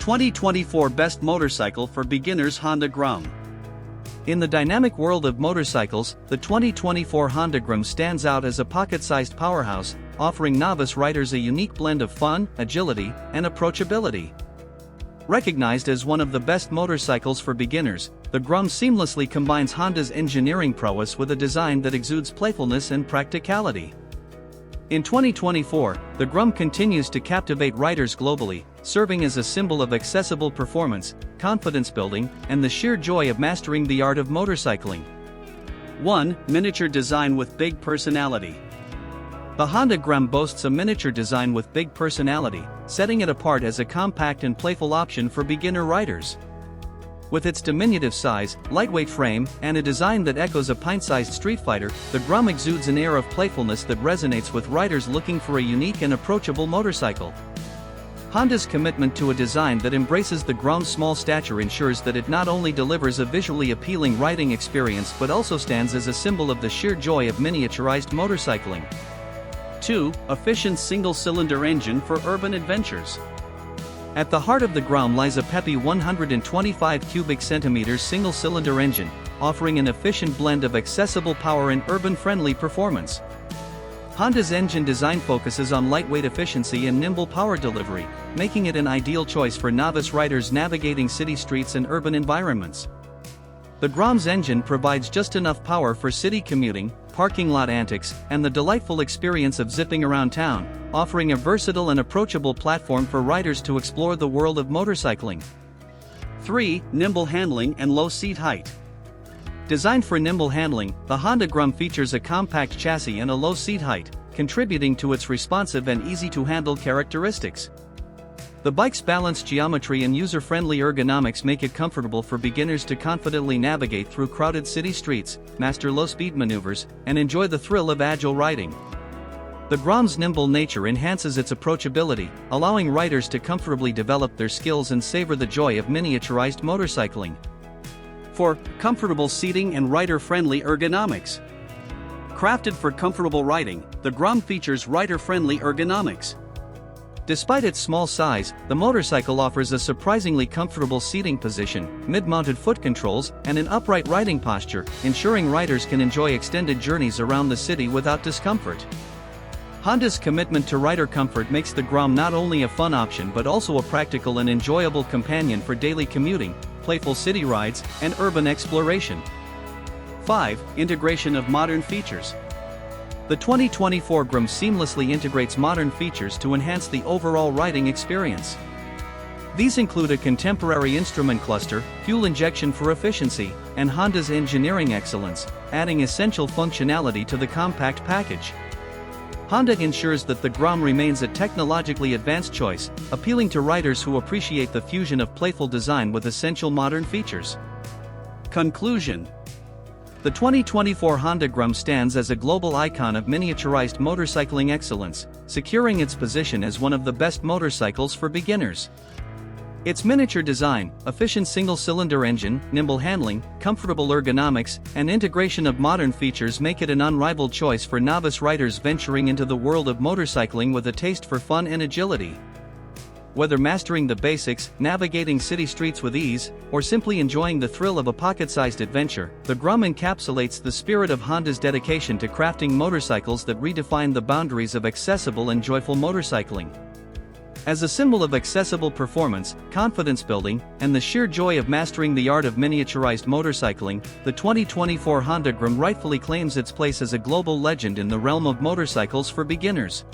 2024 Best Motorcycle for Beginners Honda Grom. In the dynamic world of motorcycles, the 2024 Honda Grom stands out as a pocket-sized powerhouse, offering novice riders a unique blend of fun, agility, and approachability. Recognized as one of the best motorcycles for beginners, the Grom seamlessly combines Honda's engineering prowess with a design that exudes playfulness and practicality. In 2024, the Grom continues to captivate riders globally, serving as a symbol of accessible performance, confidence building, and the sheer joy of mastering the art of motorcycling. 1. Miniature design with big personality. The Honda Grom boasts a miniature design with big personality, setting it apart as a compact and playful option for beginner riders. With its diminutive size, lightweight frame, and a design that echoes a pint-sized street fighter, the Grom exudes an air of playfulness that resonates with riders looking for a unique and approachable motorcycle. Honda's commitment to a design that embraces the Grom's small stature ensures that it not only delivers a visually appealing riding experience but also stands as a symbol of the sheer joy of miniaturized motorcycling. 2. Efficient single-cylinder engine for urban adventures. At the heart of the Grom lies a peppy 125 cubic centimeters single-cylinder engine, offering an efficient blend of accessible power and urban-friendly performance. Honda's engine design focuses on lightweight efficiency and nimble power delivery, making it an ideal choice for novice riders navigating city streets and urban environments. The Grom's engine provides just enough power for city commuting, parking lot antics, and the delightful experience of zipping around town, offering a versatile and approachable platform for riders to explore the world of motorcycling. 3. Nimble handling and low seat height. Designed for nimble handling, the Honda Grom features a compact chassis and a low seat height, contributing to its responsive and easy-to-handle characteristics. The bike's balanced geometry and user-friendly ergonomics make it comfortable for beginners to confidently navigate through crowded city streets, master low-speed maneuvers, and enjoy the thrill of agile riding. The Grom's nimble nature enhances its approachability, allowing riders to comfortably develop their skills and savor the joy of miniaturized motorcycling. 4. Comfortable seating and rider-friendly ergonomics. Crafted for comfortable riding, the Grom features rider-friendly ergonomics. Despite its small size, the motorcycle offers a surprisingly comfortable seating position, mid-mounted foot controls, and an upright riding posture, ensuring riders can enjoy extended journeys around the city without discomfort. Honda's commitment to rider comfort makes the Grom not only a fun option but also a practical and enjoyable companion for daily commuting, playful city rides, and urban exploration. 5. Integration of modern features. The 2024 Grom seamlessly integrates modern features to enhance the overall riding experience. These include a contemporary instrument cluster, fuel injection for efficiency, and Honda's engineering excellence, adding essential functionality to the compact package. Honda ensures that the Grom remains a technologically advanced choice, appealing to riders who appreciate the fusion of playful design with essential modern features. Conclusion. The 2024 Honda Grom stands as a global icon of miniaturized motorcycling excellence, securing its position as one of the best motorcycles for beginners. Its miniature design, efficient single-cylinder engine, nimble handling, comfortable ergonomics, and integration of modern features make it an unrivaled choice for novice riders venturing into the world of motorcycling with a taste for fun and agility. Whether mastering the basics, navigating city streets with ease, or simply enjoying the thrill of a pocket-sized adventure, the Grom encapsulates the spirit of Honda's dedication to crafting motorcycles that redefine the boundaries of accessible and joyful motorcycling. As a symbol of accessible performance, confidence building, and the sheer joy of mastering the art of miniaturized motorcycling, the 2024 Honda Grom rightfully claims its place as a global legend in the realm of motorcycles for beginners.